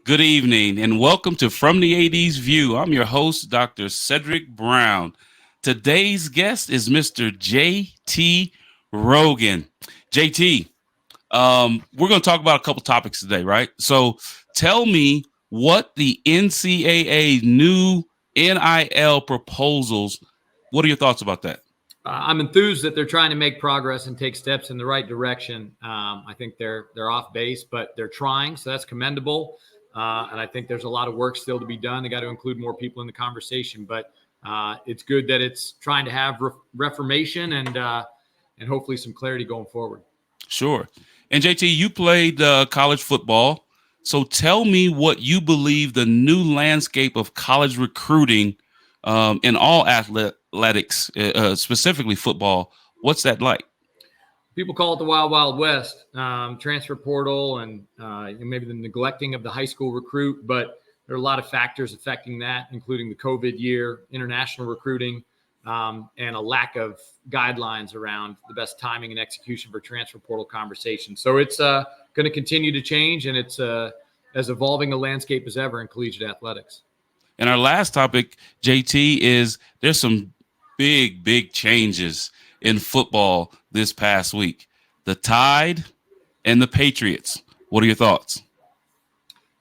Good evening and welcome to From the AD's View. I'm your host, Dr. Cedric Brown. Today's guest is Mr. J.T. Rogan. JT, we're going to talk about a couple topics today, right? So tell me what the NCAA new NIL proposals, what are your thoughts about that? I'm enthused that they're trying to make progress and take steps in the right direction. I think they're off base, but they're trying, so that's commendable. And I think there's a lot of work still to be done. They got to include more people in the conversation, but it's good that it's trying to have reformation and hopefully some clarity going forward. Sure. And JT, you played college football. So tell me what you believe the new landscape of college recruiting in all athletics, specifically football, what's that like? People call it the Wild Wild West, transfer portal, and maybe the neglecting of the high school recruit. But there are a lot of factors affecting that, including the COVID year, international recruiting, and a lack of guidelines around the best timing and execution for transfer portal conversation. So it's going to continue to change, and it's as evolving a landscape as ever in collegiate athletics. And our last topic, JT, is there's some big changes in football this past week. The Tide and the Patriots. What are your thoughts?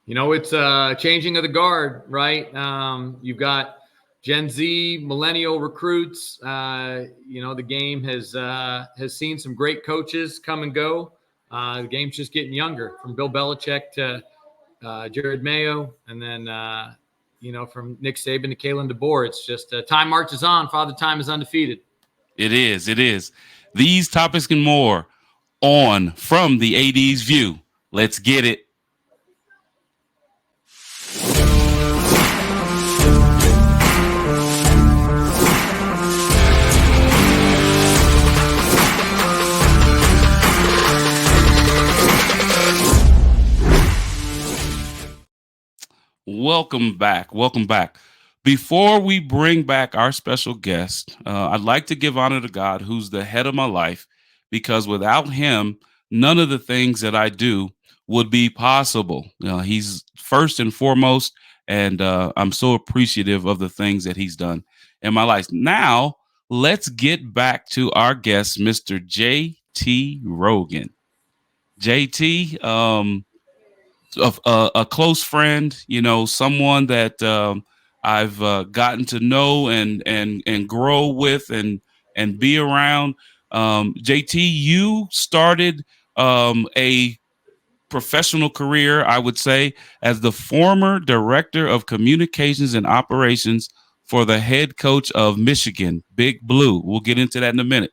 You know, it's changing of the guard, right? You've got Gen Z, millennial recruits. The game has seen some great coaches come and go. The game's just getting younger, from Bill Belichick to Jared Mayo, and then from Nick Saban to Kalen DeBoer. It's just time marches on. Father Time is undefeated. It is. These topics and more on From the AD's View. Let's get it. Welcome back. Before we bring back our special guest, I'd like to give honor to God, who's the head of my life, because without him, none of the things that I do would be possible. He's first and foremost, and I'm so appreciative of the things that he's done in my life. Now, let's get back to our guest, Mr. J.T. Rogan. JT, a close friend, someone that I've gotten to know and grow with and be around. JT, you started a professional career, I would say, as the former director of communications and operations for the head coach of Michigan, Big Blue. We'll get into that in a minute.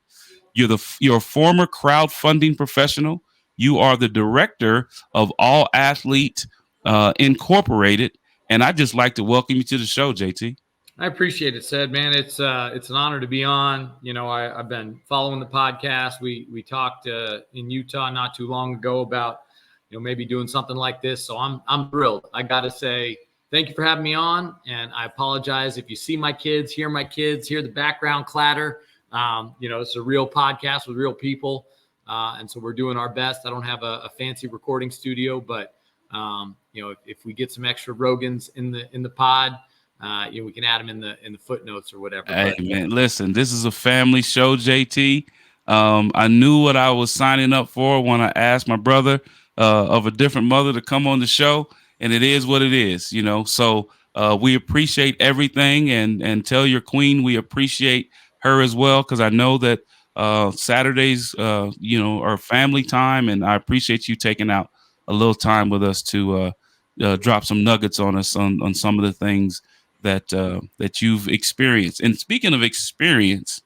You're a former crowdfunding professional. You are the director of All Athlete Incorporated. And I'd just like to welcome you to the show, JT. I appreciate it, Sid, man. It's an honor to be on. I've been following the podcast. We talked in Utah not too long ago about, maybe doing something like this. So I'm thrilled. I got to say, thank you for having me on. And I apologize if you see my kids, hear the background clatter. It's a real podcast with real people. And so we're doing our best. I don't have a fancy recording studio, but if we get some extra Rogans in the pod, we can add them in the footnotes or whatever. Hey, man, listen, this is a family show, JT. I knew what I was signing up for when I asked my brother of a different mother to come on the show, and it is what it is, So we appreciate everything, and tell your queen we appreciate her as well, because I know that Saturdays, are family time, and I appreciate you taking out a little time with us to drop some nuggets on us on some of the things that you've experienced. And speaking of experience,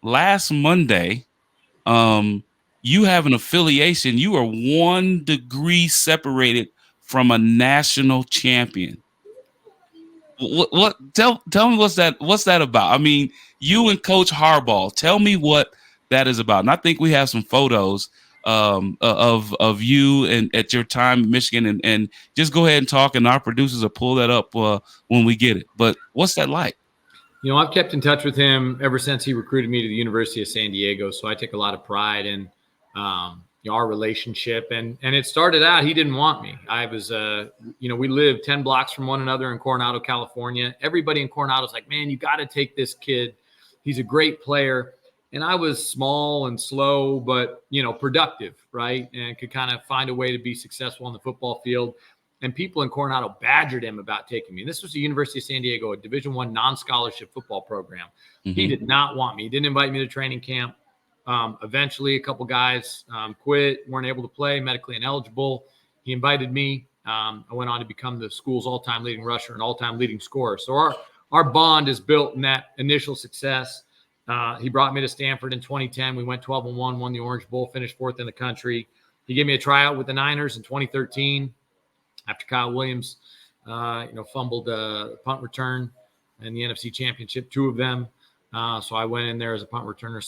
last Monday, you have an affiliation. You are 1 degree separated from a national champion. What? Tell me what's that about? I mean, you and Coach Harbaugh. Tell me what that is about. And I think we have some photos of you and at your time in Michigan, and just go ahead and talk, and our producers will pull that up when we get it. But what's that like? I've kept in touch with him ever since he recruited me to the University of San Diego, so I take a lot of pride in our relationship. And it started out, he didn't want me. I was, we lived 10 blocks from one another in Coronado, California. Everybody in Coronado was like, man, you got to take this kid. He's a great player. And I was small and slow, but, productive, right? And could kind of find a way to be successful on the football field. And people in Coronado badgered him about taking me. This was the University of San Diego, a Division I non-scholarship football program. Mm-hmm. He did not want me. He didn't invite me to training camp. Eventually, a couple guys quit, weren't able to play, medically ineligible. He invited me. I went on to become the school's all-time leading rusher and all-time leading scorer. So our bond is built in that initial success. He brought me to Stanford in 2010. We went 12-1, won the Orange Bowl, finished 4th in the country. He gave me a tryout with the Niners in 2013 after Kyle Williams, fumbled a punt return in the NFC Championship, 2 of them. So I went in there as a punt returner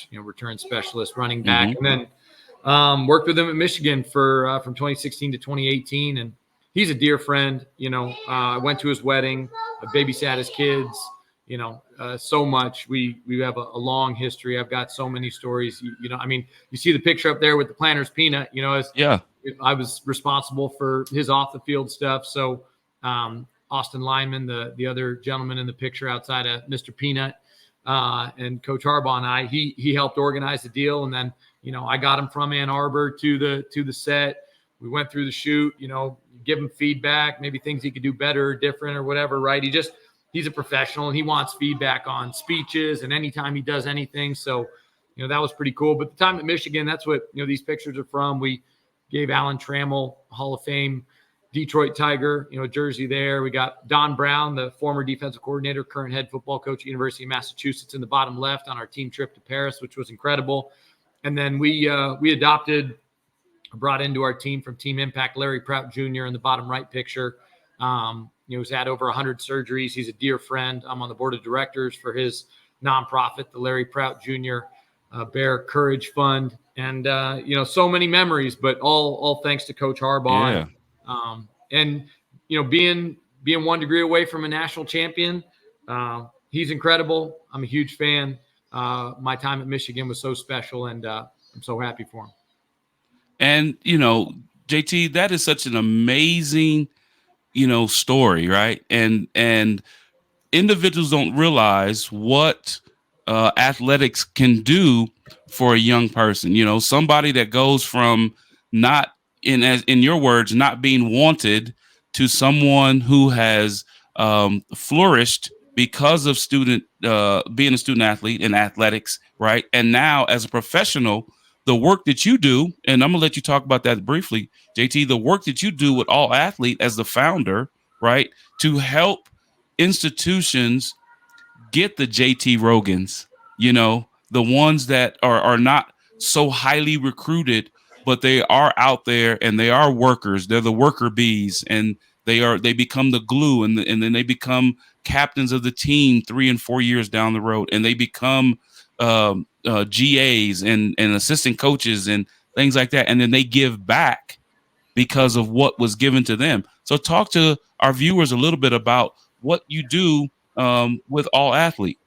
/ return specialist, running back, and then worked with him at Michigan for from 2016 to 2018. And he's a dear friend. I went to his wedding, I babysat his kids. So much. We have a long history. I've got so many stories. You see the picture up there with the planter's peanut. I was responsible for his off the field stuff. So Austin Lyman, the other gentleman in the picture outside of Mr. Peanut, and Coach Harbaugh and I, he helped organize the deal. And then, I got him from Ann Arbor to the set. We went through the shoot, give him feedback, maybe things he could do better or different or whatever, right? He's a professional and he wants feedback on speeches and anytime he does anything. So, that was pretty cool. But the time at Michigan, that's what, these pictures are from. We gave Alan Trammell, Hall of Fame Detroit Tiger, jersey there. We got Don Brown, the former defensive coordinator, current head football coach at University of Massachusetts, in the bottom left on our team trip to Paris, which was incredible. And then we brought into our team from Team Impact, Larry Prout Jr. in the bottom right picture. He's had over 100 surgeries. He's a dear friend. I'm on the board of directors for his nonprofit, the Larry Prout Jr. Bear Courage Fund. And, so many memories, but all thanks to Coach Harbaugh. Yeah. And being 1 degree away from a national champion, he's incredible. I'm a huge fan. My time at Michigan was so special, and I'm so happy for him. And, JT, that is such an amazing, story, right? And individuals don't realize what athletics can do for a young person. Somebody that goes from not, in your words, not being wanted to someone who has flourished because of being a student athlete in athletics, right? And now as a professional, the work that you do, and I'm gonna let you talk about that briefly, JT, the work that you do with All Athlete as the founder, right, to help institutions get the JT Rogans, the ones that are not so highly recruited, but they are out there and they are workers. They're the worker bees, and they become the glue, and then they become captains of the team 3 and 4 years down the road, and they become GAs and assistant coaches and things like that. And then they give back because of what was given to them. So talk to our viewers a little bit about what you do with All Athlete.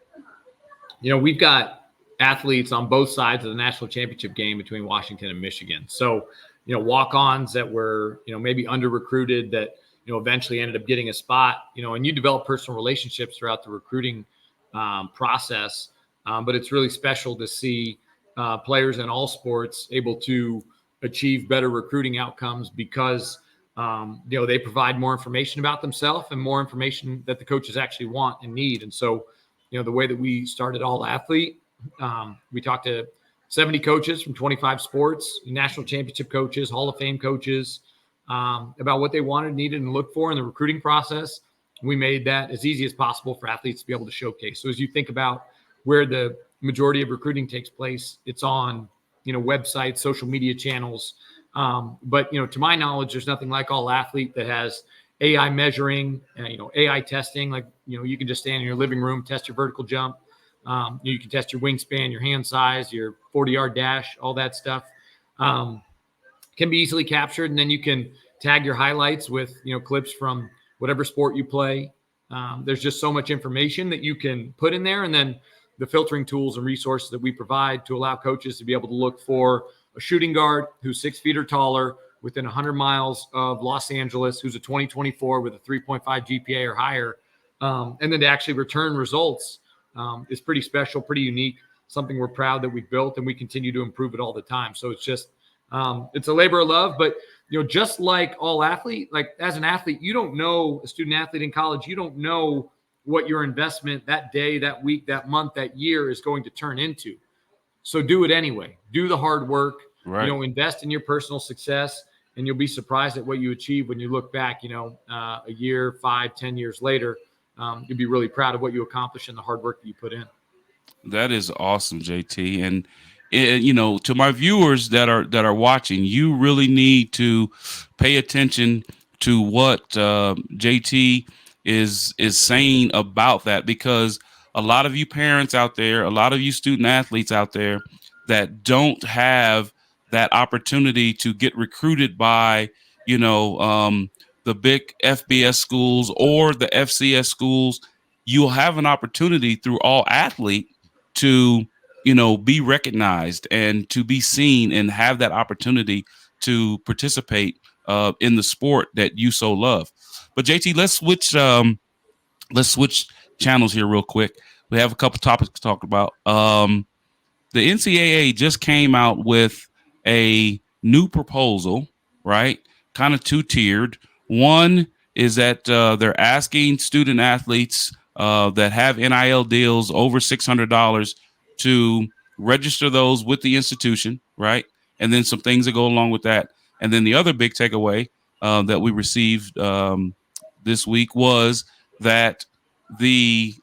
We've got athletes on both sides of the national championship game between Washington and Michigan. So, walk-ons that were, maybe under-recruited that, eventually ended up getting a spot, and you develop personal relationships throughout the recruiting process. But it's really special to see players in all sports able to achieve better recruiting outcomes because, they provide more information about themselves and more information that the coaches actually want and need. And so, the way that we started All Athlete, we talked to 70 coaches from 25 sports, national championship coaches, Hall of Fame coaches, about what they wanted, needed, and looked for in the recruiting process. We made that as easy as possible for athletes to be able to showcase. So as you think about where the majority of recruiting takes place, it's on, websites, social media channels. But, to my knowledge, there's nothing like All Athlete that has AI measuring, AI testing. Like, you can just stand in your living room, test your vertical jump. You can test your wingspan, your hand size, your 40-yard dash, all that stuff can be easily captured. And then you can tag your highlights with, clips from whatever sport you play. There's just so much information that you can put in there. And then the filtering tools and resources that we provide to allow coaches to be able to look for a shooting guard who's 6 feet or taller within 100 miles of Los Angeles, who's a 2024 with a 3.5 GPA or higher, and then to actually return results is pretty special, pretty unique, something we're proud that we built, and we continue to improve it all the time. So it's just it's a labor of love. But just like all athlete, like as an athlete, you don't know, a student athlete in college, you don't know what your investment that day, that week, that month, that year is going to turn into. So do it anyway. Do the hard work. Right. Invest in your personal success, and you'll be surprised at what you achieve when you look back. A year, 5, 10 years later, you'll be really proud of what you accomplished and the hard work that you put in. That is awesome, JT. And to my viewers that are watching, you really need to pay attention to what JT is saying about that, because a lot of you parents out there, a lot of you student athletes out there that don't have that opportunity to get recruited by the big FBS schools or the FCS schools, you'll have an opportunity through All Athlete to be recognized and to be seen and have that opportunity to participate in the sport that you so love. But JT, let's switch channels here real quick. We have a couple topics to talk about. The NCAA just came out with a new proposal, right? Kind of two-tiered. One is that they're asking student athletes that have NIL deals over $600 to register those with the institution, right? And then some things that go along with that. And then the other big takeaway that we received this week was that the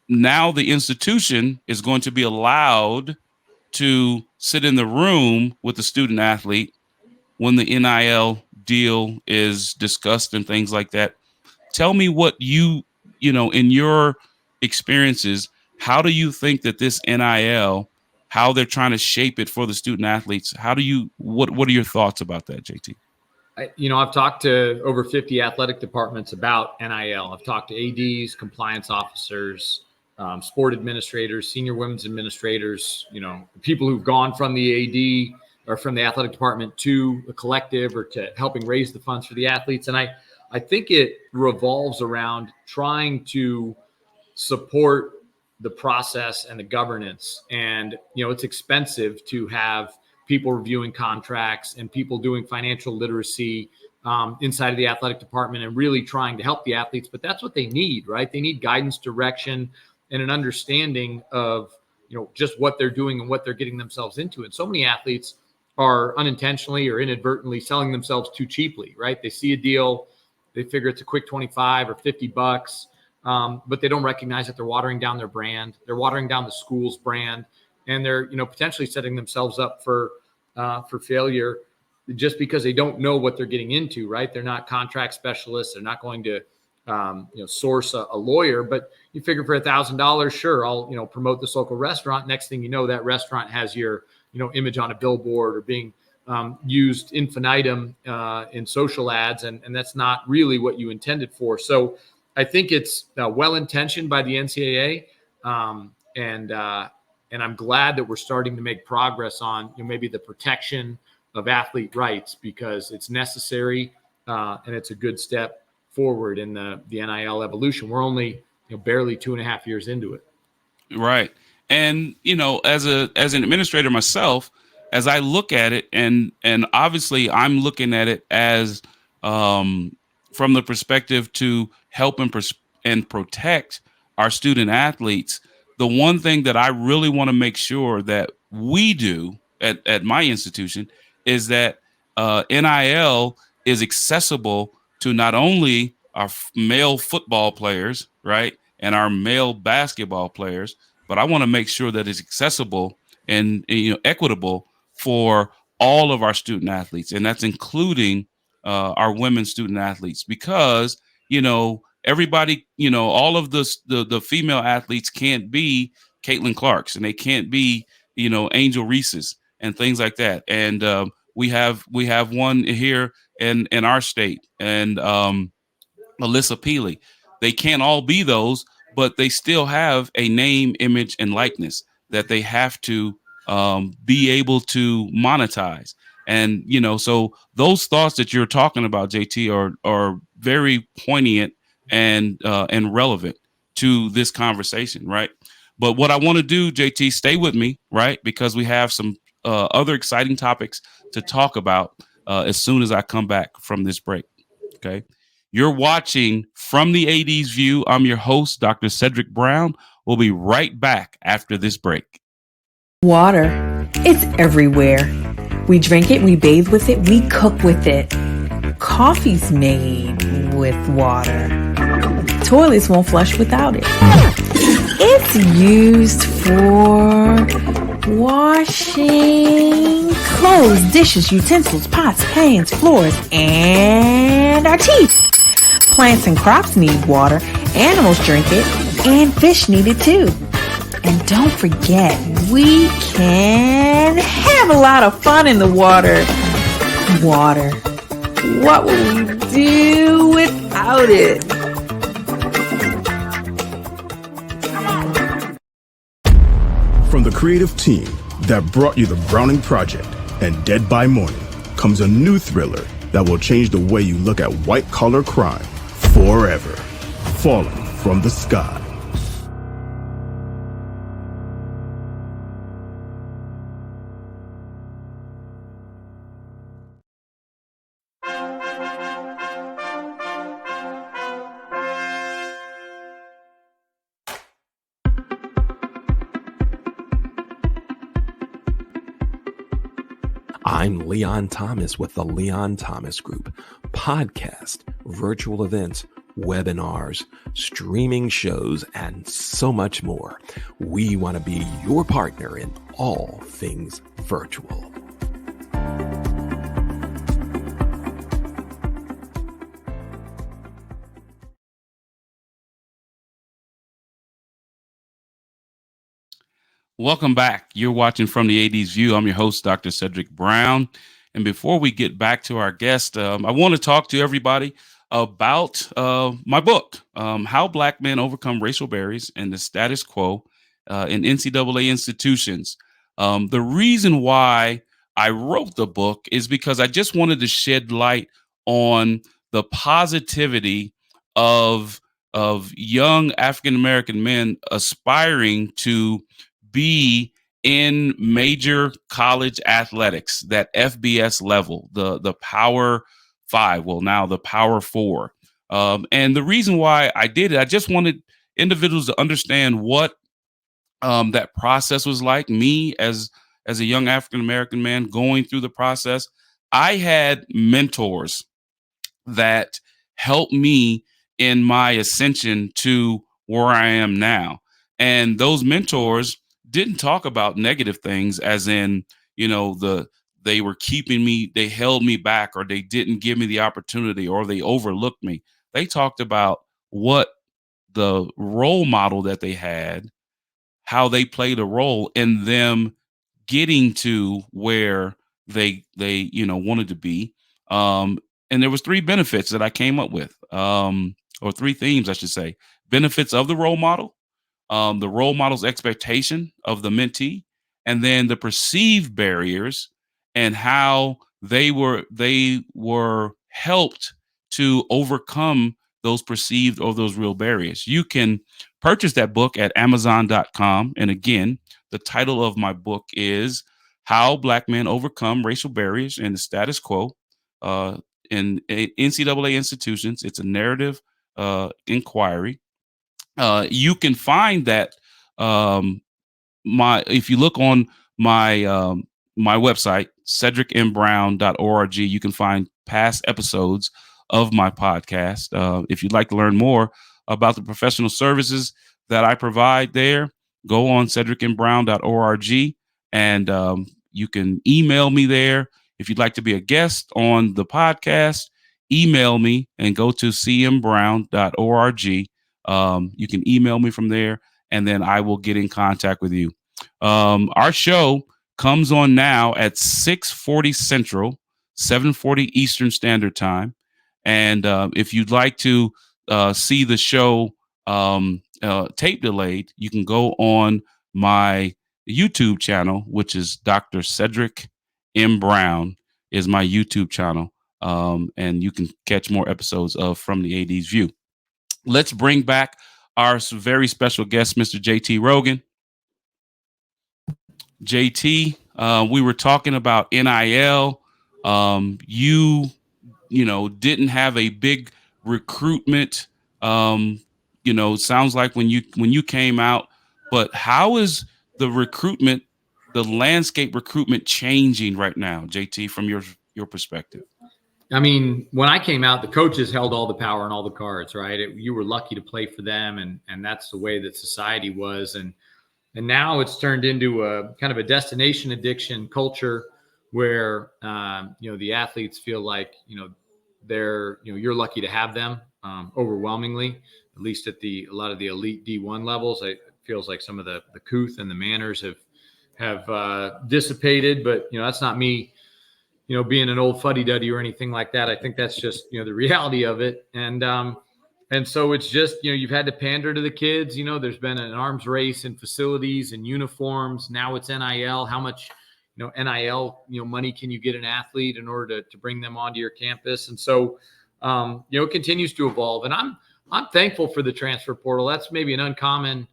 now the institution is going to be allowed to sit in the room with the student athlete when the NIL deal is discussed and things like that. Tell me what in your experiences, how do you think that this NIL, how they're trying to shape it for the student athletes? What are your thoughts about that, JT? I've talked to over 50 athletic departments about NIL. I've talked to ADs, compliance officers, sport administrators, senior women's administrators, people who've gone from the AD or from the athletic department to the collective or to helping raise the funds for the athletes. And I think it revolves around trying to support the process and the governance. And, it's expensive to have people reviewing contracts and people doing financial literacy inside of the athletic department and really trying to help the athletes. But that's what they need, right? They need guidance, direction, and an understanding of, just what they're doing and what they're getting themselves into. And so many athletes are unintentionally or inadvertently selling themselves too cheaply, right? They see a deal, they figure it's a quick 25 or $50, but they don't recognize that they're watering down their brand. They're watering down the school's brand, and they're, potentially setting themselves up for failure just because they don't know what they're getting into, right? They're not contract specialists. They're not going to, source a lawyer, but you figure for $1,000, sure, I'll, promote this local restaurant. Next thing you know, that restaurant has your, image on a billboard or being used infinitum in social ads. And that's not really what you intended for. So I think it's well-intentioned by the NCAA. And I'm glad that we're starting to make progress on maybe the protection of athlete rights, because it's necessary and it's a good step forward in the NIL evolution. We're only barely 2.5 years into it. Right. And, as an administrator myself, as I look at it, and obviously I'm looking at it as from the perspective to help and protect our student athletes. The one thing that I really want to make sure that we do at my institution is that NIL is accessible to not only our male football players, right, and our male basketball players, but I want to make sure that it's accessible and equitable for all of our student athletes, and that's including our women student athletes, because everybody, all of the female athletes can't be Caitlin Clarks, and they can't be Angel Reese's and things like that, and we have one here in our state, and Alyssa Peely. They can't all be those, but they still have a name, image, and likeness that they have to be able to monetize. And, so those thoughts that you're talking about, JT, are very poignant and relevant to this conversation, right? But what I want to do, JT, stay with me, right? Because we have some other exciting topics to talk about as soon as I come back from this break. Okay. You're watching From the AD's View. I'm your host, Dr. Cedric Brown. We'll be right back after this break. Water. It's everywhere. We drink it, we bathe with it, we cook with it. Coffee's made with water. Toilets won't flush without it. It's used for washing clothes, dishes, utensils, pots, pans, floors, and our teeth. Plants and crops need water, animals drink it, and fish need it too. And don't forget, we can have a lot of fun in the water. Water. What will we do without it? From the creative team that brought you The Browning Project and Dead by Morning comes a new thriller that will change the way you look at white-collar crime forever. Falling from the Sky. I'm Leon Thomas with the Leon Thomas Group. Podcast, virtual events, webinars, streaming shows, and so much more. We want to be your partner in all things virtual. Welcome back. You're watching From the AD's View. I'm your host, Dr. Cedric Brown. And before we get back to our guest, I want to talk to everybody about my book, How Black Men Overcome Racial Barriers and the Status Quo in NCAA Institutions. The reason why I wrote the book is because I just wanted to shed light on the positivity of young African-American men aspiring to be in major college athletics, that FBS level, the Power Five, well, now the Power Four. And the reason why I did it, I just wanted individuals to understand what that process was like. Me as a young African American man going through the process, I had mentors that helped me in my ascension to where I am now. And those mentors didn't talk about negative things, as in, they were keeping me, they held me back, or they didn't give me the opportunity, or they overlooked me. They talked about what the role model that they had, how they played a role in them getting to where they wanted to be. And there was three benefits that I came up with, or three themes, I should say. Benefits of the role model, the role model's expectation of the mentee, and then the perceived barriers and how they were helped to overcome those perceived or those real barriers. You can purchase that book at Amazon.com. And again, the title of my book is How Black Men Overcome Racial Barriers and the Status Quo in NCAA Institutions. It's a narrative inquiry. You can find that if you look on my my website, cedricmbrown.org, you can find past episodes of my podcast. If you'd like to learn more about the professional services that I provide there, go on cedricmbrown.org, and you can email me there. If you'd like to be a guest on the podcast, email me and go to cmbrown.org. You can email me from there, and then I will get in contact with you. Our show comes on now at 6:40 Central, 7:40 Eastern Standard Time. And if you'd like to see the show tape delayed, you can go on my YouTube channel, which is Dr. Cedric M. Brown, is my YouTube channel. And you can catch more episodes of From the AD's View. Let's bring back our very special guest, Mr. JT Rogan. JT, we were talking about NIL. You didn't have a big recruitment. Sounds like when you came out, but how is the recruitment, the landscape recruitment changing right now, JT, from your perspective? I mean, when I came out, the coaches held all the power and all the cards, right? You were lucky to play for them, and that's the way that society was. And now it's turned into a kind of a destination addiction culture where the athletes feel like you're lucky to have them overwhelmingly, at least at a lot of the elite D1 levels. It feels like some of the couth and the manners have dissipated, but that's not me being an old fuddy-duddy or anything like that. I think that's just the reality of it. And so it's just, you've had to pander to the kids. There's been an arms race in facilities and uniforms. Now it's NIL. How much, NIL, money can you get an athlete in order to bring them onto your campus? And so, it continues to evolve. And I'm thankful for the transfer portal. That's maybe an uncommon,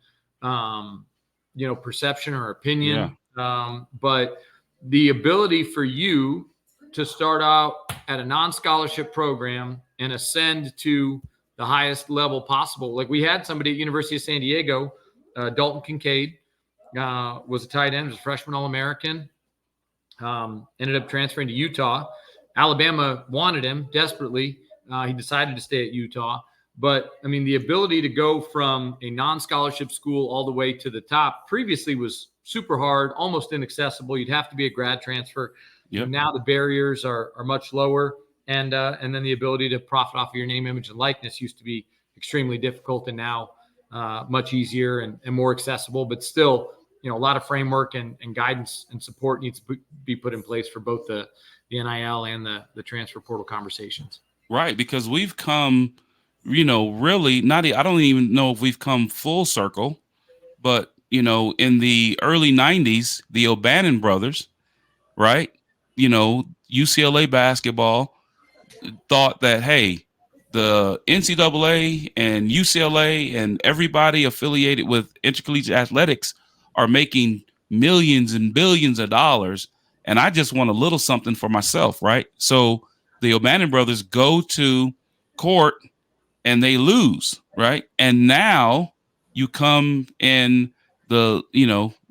perception or opinion. Yeah. But the ability for you to start out at a non-scholarship program and ascend to the highest level possible. Like we had somebody at University of San Diego, Dalton Kincaid, was a tight end, was a freshman All-American, ended up transferring to Utah. Alabama wanted him desperately. He decided to stay at Utah. But, I mean, the ability to go from a non-scholarship school all the way to the top previously was super hard, almost inaccessible. You'd have to be a grad transfer. Yep. Now the barriers are much lower. And then the ability to profit off of your name, image, and likeness used to be extremely difficult, and now much easier and more accessible. But still, a lot of framework and guidance and support needs to be put in place for both the NIL and the transfer portal conversations. Right, because we've come, really not. I don't even know if we've come full circle, but in the early '90s, the O'Bannon brothers, right? UCLA basketball thought that, hey, the NCAA and UCLA and everybody affiliated with intercollegiate athletics are making millions and billions of dollars, and I just want a little something for myself, right? So the O'Bannon brothers go to court and they lose, right? And now you come in the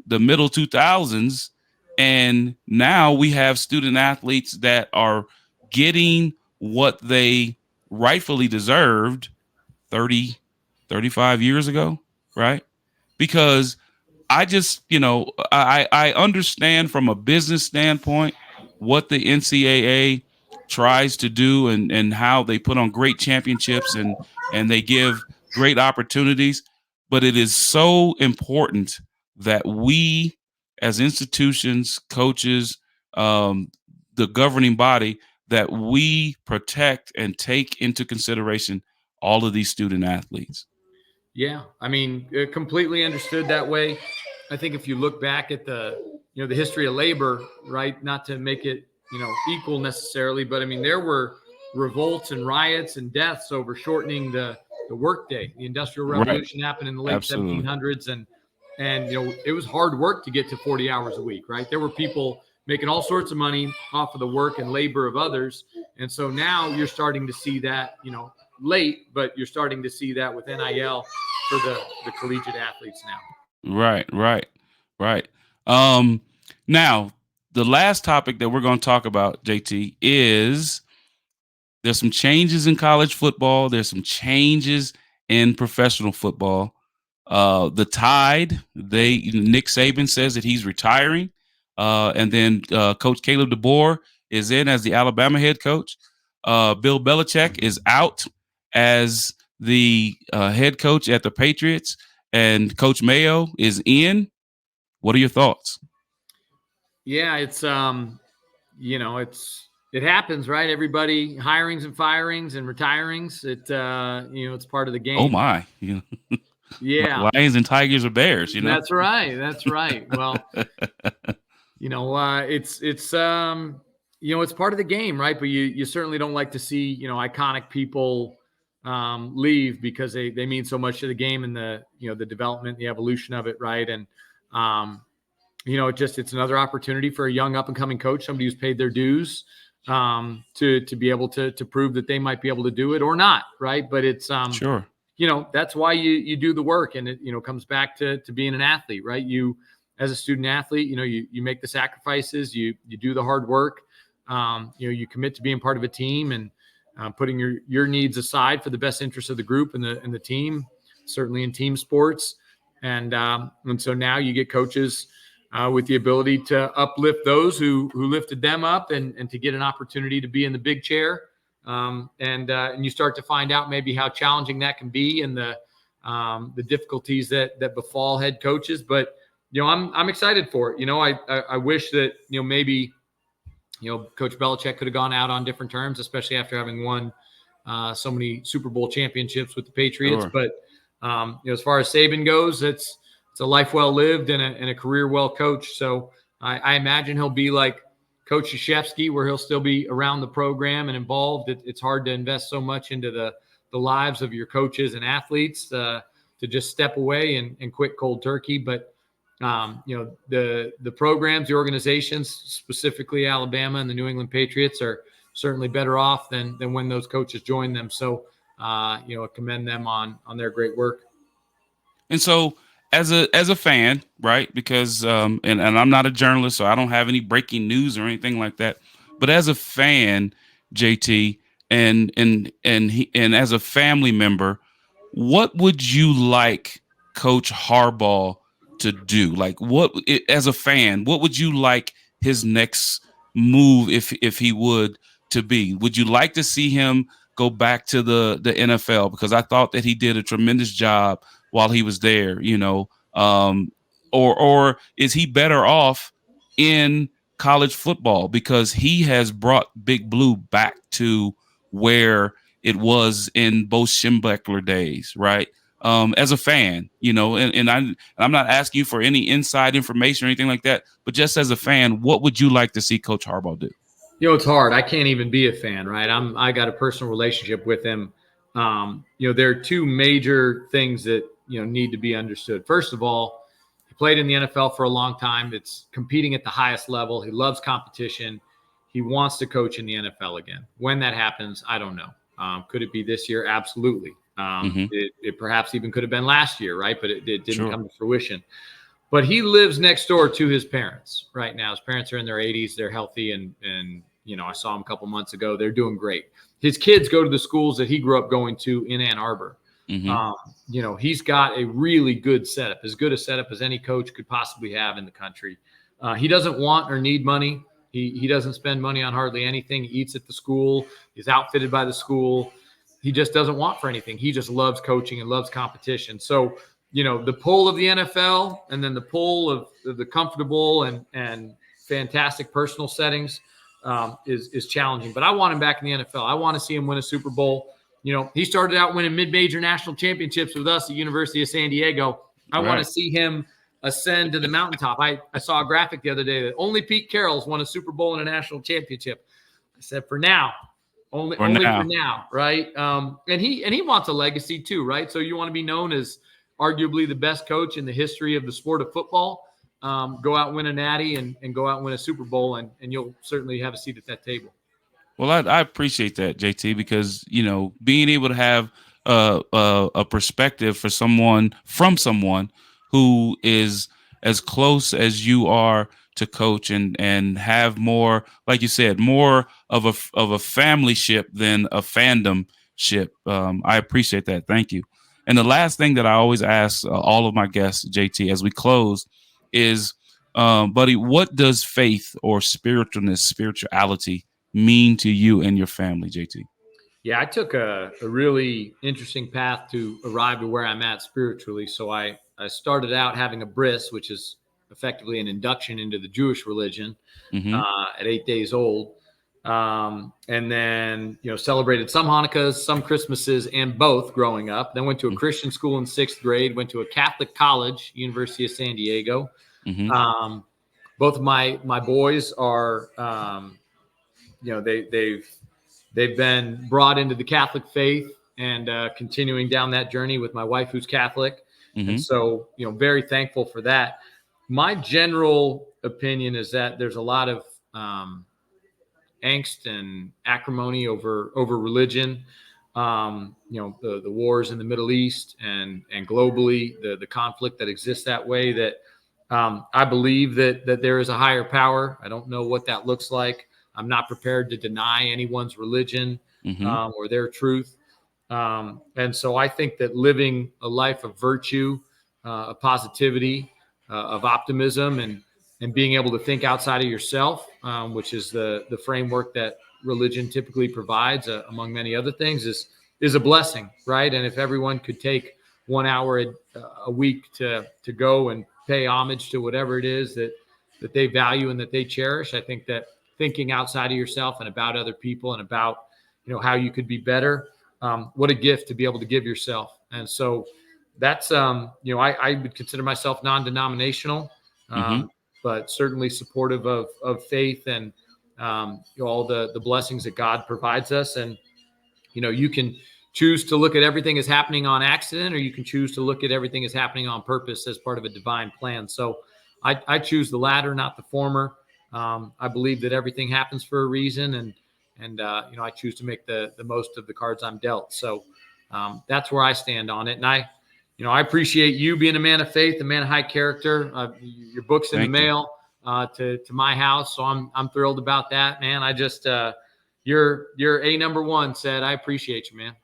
middle 2000s, and now we have student athletes that are getting what they rightfully deserved 30, 35 years ago, right? Because I just, I understand from a business standpoint what the NCAA tries to do and how they put on great championships and they give great opportunities. But it is so important that we as institutions, coaches, the governing body, that we protect and take into consideration all of these student athletes. Yeah, I mean, completely understood that way. I think if you look back at the history of labor, right, not to make it, equal necessarily, but I mean, there were revolts and riots and deaths over shortening the workday. The Industrial Revolution happened in the late Absolutely. 1700s, and it was hard work to get to 40 hours a week, right? There were people making all sorts of money off of the work and labor of others. And so now you're starting to see that, late, but you're starting to see that with NIL for the collegiate athletes now. Right. Now, the last topic that we're going to talk about, JT, is there's some changes in college football. There's some changes in professional football. The Tide, Nick Saban says that he's retiring. And then Coach Caleb DeBoer is in as the Alabama head coach. Bill Belichick is out as the head coach at the Patriots, and Coach Mayo is in. What are your thoughts? Yeah, it's it happens, right? Everybody hirings and firings and retirings. It's part of the game. Oh my! Yeah. Yeah, Lions and tigers or bears, you know? that's right. That's right. Well, it's part of the game, right? But you certainly don't like to see, iconic people leave because they mean so much to the game and the development, the evolution of it, right? And it's another opportunity for a young up and coming coach, somebody who's paid their dues, to be able to prove that they might be able to do it or not, right? But it's Sure. that's why you do the work, and it comes back to being an athlete, right? You, as a student athlete, you make the sacrifices, you do the hard work, you commit to being part of a team and putting your needs aside for the best interest of the group and the team, certainly in team sports, and so now you get coaches with the ability to uplift those who lifted them up and to get an opportunity to be in the big chair. And you start to find out maybe how challenging that can be and the difficulties that befall head coaches. But, I'm excited for it. I wish that, maybe, Coach Belichick could have gone out on different terms, especially after having won so many Super Bowl championships with the Patriots. Sure. But, as far as Saban goes, it's a life well lived and a career well coached. So I imagine he'll be like Coach Krzyzewski, where he'll still be around the program and involved. It's hard to invest so much into the lives of your coaches and athletes to just step away and quit cold turkey. But the programs, the organizations, specifically Alabama and the New England Patriots, are certainly better off than when those coaches joined them. So I commend them on their great work. And so as a fan, right? Because and I'm not a journalist, so I don't have any breaking news or anything like that. But as a fan, JT, and as a family member, what would you like Coach Harbaugh to do? Like, as a fan, what would you like his next move, if he would, to be? Would you like to see him go back to the NFL? Because I thought that he did a tremendous job while he was there, or is he better off in college football because he has brought Big Blue back to where it was in Bo Schembechler days, right? As a fan, and I'm not asking you for any inside information or anything like that, but just as a fan, what would you like to see Coach Harbaugh do? It's hard. I can't even be a fan, right? I got a personal relationship with him. There are two major things that, need to be understood. First of all, he played in the NFL for a long time. It's competing at the highest level. He loves competition. He wants to coach in the NFL again. When that happens, I don't know. Could it be this year? Absolutely. It perhaps even could have been last year, right? But it didn't come to fruition. But he lives next door to his parents right now. His parents are in their 80s. They're healthy. And I saw him a couple months ago. They're doing great. His kids go to the schools that he grew up going to in Ann Arbor. Mm-hmm. He's got a really good setup, as good a setup as any coach could possibly have in the country. He doesn't want or need money. He doesn't spend money on hardly anything. He eats at the school. He's outfitted by the school. He just doesn't want for anything. He just loves coaching and loves competition. So, the pull of the NFL and then the pull of the comfortable and fantastic personal settings is challenging. But I want him back in the NFL. I want to see him win a Super Bowl. He started out winning mid-major national championships with us at University of San Diego. I want to see him ascend to the mountaintop. I saw a graphic the other day that only Pete Carroll's won a Super Bowl and a national championship. I said, for now, only for now, right? And he wants a legacy too, right? So you want to be known as arguably the best coach in the history of the sport of football. Go out and win a natty and go out and win a Super Bowl, and you'll certainly have a seat at that table. Well, I appreciate that, JT, because, being able to have a perspective from someone who is as close as you are to coach and have more, like you said, more of a family ship than a fandom ship. I appreciate that. Thank you. And the last thing that I always ask all of my guests, JT, as we close is, buddy, what does faith or spirituality mean to you and your family, JT? Yeah, I took a really interesting path to arrive to where I'm at spiritually. So I started out having a bris, which is effectively an induction into the Jewish religion, Mm-hmm. at 8 days old. And then, celebrated some Hanukkahs, some Christmases, and both growing up. Then went to a Christian school in 6th grade, went to a Catholic college, University of San Diego. Mm-hmm. Both of my boys are, they've been brought into the Catholic faith and continuing down that journey with my wife, who's Catholic. Mm-hmm. And so, very thankful for that. My general opinion is that there's a lot of angst and acrimony over religion. The wars in the Middle East and globally, the conflict that exists that way, that I believe that there is a higher power. I don't know what that looks like. I'm not prepared to deny anyone's religion or their truth. And so I think that living a life of virtue, of positivity, of optimism, and being able to think outside of yourself, which is the framework that religion typically provides, among many other things, is a blessing, right? And if everyone could take 1 hour a week to go and pay homage to whatever it is that they value and that they cherish, I think that thinking outside of yourself and about other people and about how you could be better, what a gift to be able to give yourself. And so that's I would consider myself non-denominational, but certainly supportive of faith and all the blessings that God provides us. And you can choose to look at everything as happening on accident, or you can choose to look at everything as happening on purpose as part of a divine plan. So I choose the latter, not the former. I believe that everything happens for a reason, and I choose to make the most of the cards I'm dealt. So that's where I stand on it. And I appreciate you being a man of faith, a man of high character. Your book's in the mail to my house, so I'm thrilled about that, man. I just you're a number one, said. I appreciate you, man.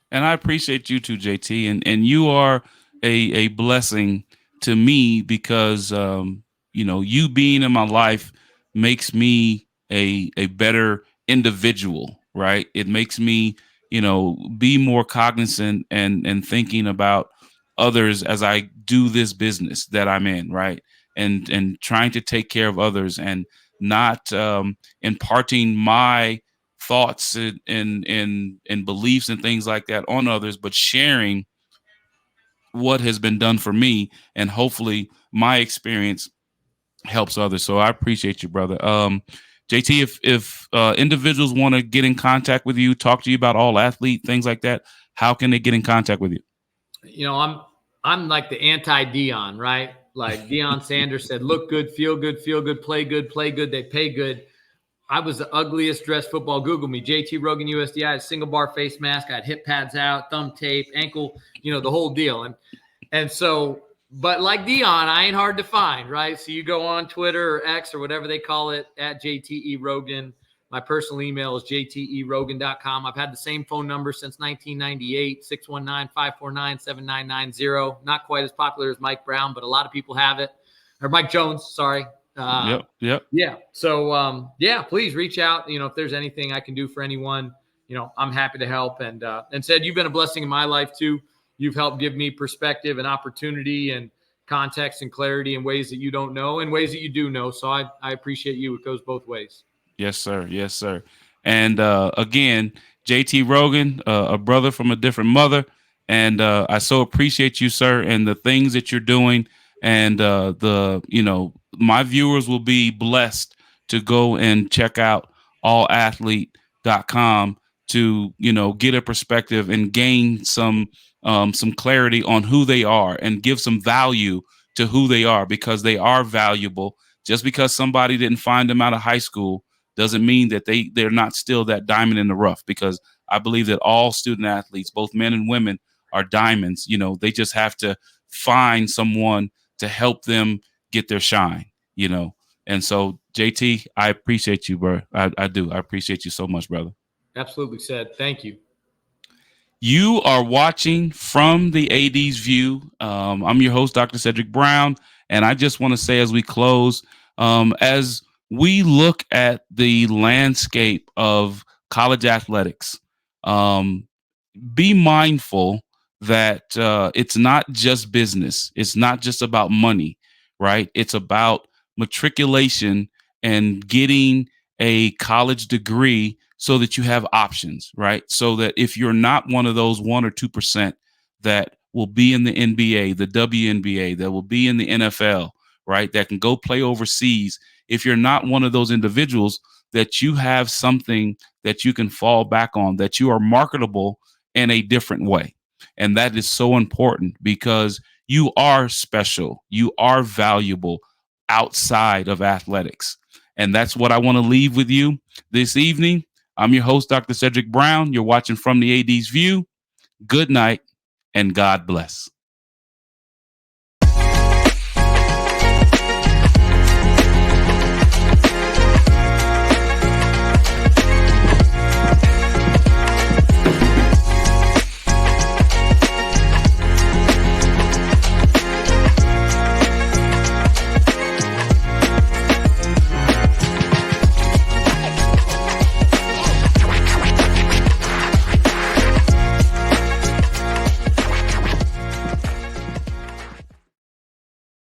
And I appreciate you too, JT. And you are a blessing to me because you being in my life makes me a better individual, right? It makes me, be more cognizant and thinking about others as I do this business that I'm in, right? And trying to take care of others and not imparting my thoughts and beliefs and things like that on others, but sharing what has been done for me, and hopefully my experience helps others. So I appreciate you, brother. JT, if individuals want to get in contact with you, talk to you about All Athlete, things like that, how can they get in contact with you? I'm like the anti-Deion, right? Like Deion Sanders said, look good, feel good, play good, they pay good. I was the ugliest dressed football. Google me, JT Rogan USD. I had a single bar face mask. I had hip pads out, thumb tape, ankle, the whole deal. And so, but like Deion, I ain't hard to find, right? So you go on Twitter or X or whatever they call it, at JTE Rogan. My personal email is jterogan.com. I've had the same phone number since 1998, 619-549-7990. Not quite as popular as Mike Brown, but a lot of people have it. Or Mike Jones, sorry. Yep. Yeah. So, please reach out. If there's anything I can do for anyone, I'm happy to help. And said, you've been a blessing in my life too. You've helped give me perspective and opportunity and context and clarity in ways that you don't know and ways that you do know. So I appreciate you. It goes both ways. Yes, sir. Yes, sir. And again, JT Rogan, a brother from a different mother. And I so appreciate you, sir, and the things that you're doing. And my viewers will be blessed to go and check out allathlete.com to, get a perspective and gain some clarity on who they are and give some value to who they are, because they are valuable. Just because somebody didn't find them out of high school doesn't mean that they're not still that diamond in the rough, because I believe that all student athletes, both men and women, are diamonds. They just have to find someone to help them get their shine, And so, JT, I appreciate you, bro. I do. I appreciate you so much, brother. Absolutely, said. Thank you. You are watching From the AD's View. I'm your host, Dr. Cedric Brown. And I just want to say, as we close, as we look at the landscape of college athletics, be mindful that it's not just business. It's not just about money, right? It's about matriculation and getting a college degree so that you have options, right? So that if you're not one of those 1 or 2% that will be in the NBA, the WNBA, that will be in the NFL, right? That can go play overseas. If you're not one of those individuals, that you have something that you can fall back on, that you are marketable in a different way. And that is so important because you are special. You are valuable outside of athletics. And that's what I want to leave with you this evening. I'm your host, Dr. Cedric Brown. You're watching From the AD's View. Good night and God bless.